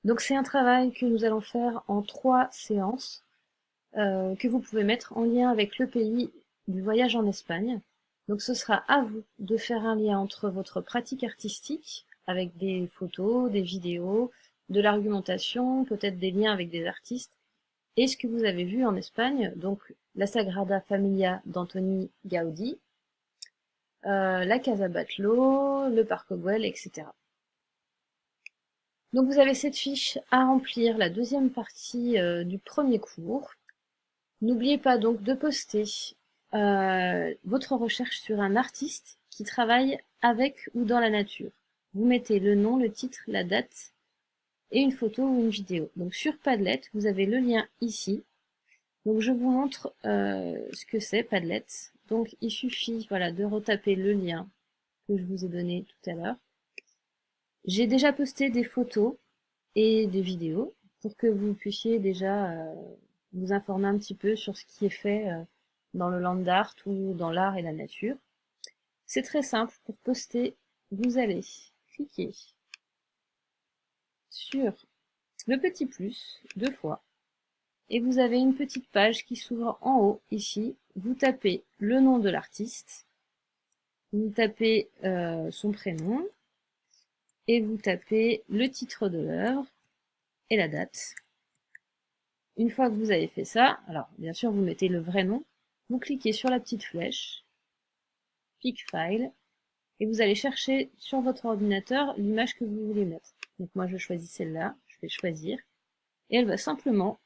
Donc c'est un travail que nous allons faire en 3 séances, que vous pouvez mettre en lien avec le pays du voyage en Espagne. Donc ce sera à vous de faire un lien entre votre pratique artistique, avec des photos, des vidéos, de l'argumentation, peut-être des liens avec des artistes, et ce que vous avez vu en Espagne, donc la Sagrada Familia d'Antoni Gaudí, la Casa Batlló, le Parc Güell, etc. Donc vous avez cette fiche à remplir, la deuxième partie du premier cours. N'oubliez pas donc de poster votre recherche sur un artiste qui travaille avec ou dans la nature. Vous mettez le nom, le titre, la date et une photo ou une vidéo. Donc sur Padlet, vous avez le lien ici. Donc je vous montre ce que c'est Padlet. Donc il suffit de retaper le lien que je vous ai donné tout à l'heure. J'ai déjà posté des photos et des vidéos pour que vous puissiez déjà vous informer un petit peu sur ce qui est fait dans le land art ou dans l'art et la nature. C'est très simple, pour poster, vous allez cliquer sur le petit plus 2 fois et vous avez une petite page qui s'ouvre en haut ici. Vous tapez le nom de l'artiste, vous tapez son prénom et vous tapez le titre de l'œuvre et la date. Une fois que vous avez fait ça, alors bien sûr vous mettez le vrai nom, vous cliquez sur la petite flèche, Pick File, et vous allez chercher sur votre ordinateur l'image que vous voulez mettre. Donc moi je choisis celle-là, je vais choisir, et elle va simplement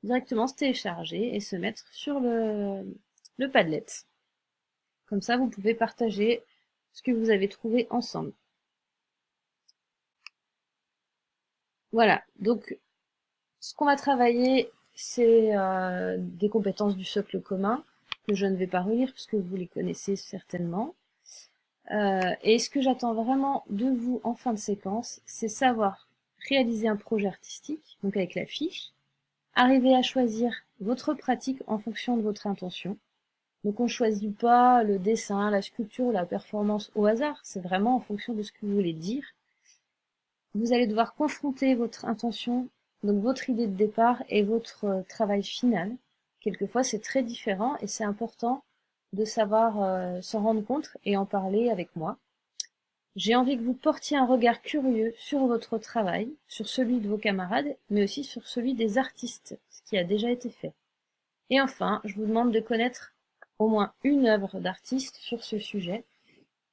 directement se télécharger et se mettre sur le Padlet. Comme ça vous pouvez partager ce que vous avez trouvé ensemble. Voilà, donc ce qu'on va travailler, c'est des compétences du socle commun, que je ne vais pas relire puisque vous les connaissez certainement. Et ce que j'attends vraiment de vous en fin de séquence, c'est savoir réaliser un projet artistique, donc avec la fiche, arriver à choisir votre pratique en fonction de votre intention. Donc on ne choisit pas le dessin, la sculpture ou la performance au hasard, c'est vraiment en fonction de ce que vous voulez dire. Vous allez devoir confronter votre intention, donc votre idée de départ et votre travail final. Quelquefois c'est très différent et c'est important de savoir s'en rendre compte et en parler avec moi. J'ai envie que vous portiez un regard curieux sur votre travail, sur celui de vos camarades, mais aussi sur celui des artistes, ce qui a déjà été fait. Et enfin, je vous demande de connaître au moins une œuvre d'artiste sur ce sujet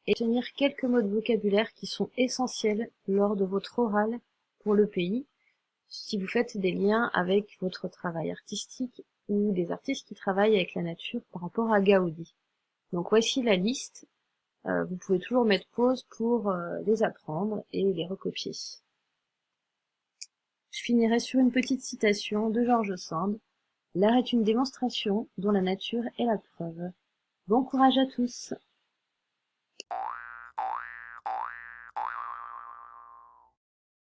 et tenir quelques mots de vocabulaire qui sont essentiels lors de votre oral pour le pays, si vous faites des liens avec votre travail artistique ou des artistes qui travaillent avec la nature par rapport à Gaudi. Donc voici la liste, vous pouvez toujours mettre pause pour les apprendre et les recopier. Je finirai sur une petite citation de George Sand. L'art est une démonstration dont la nature est la preuve. Bon courage à tous!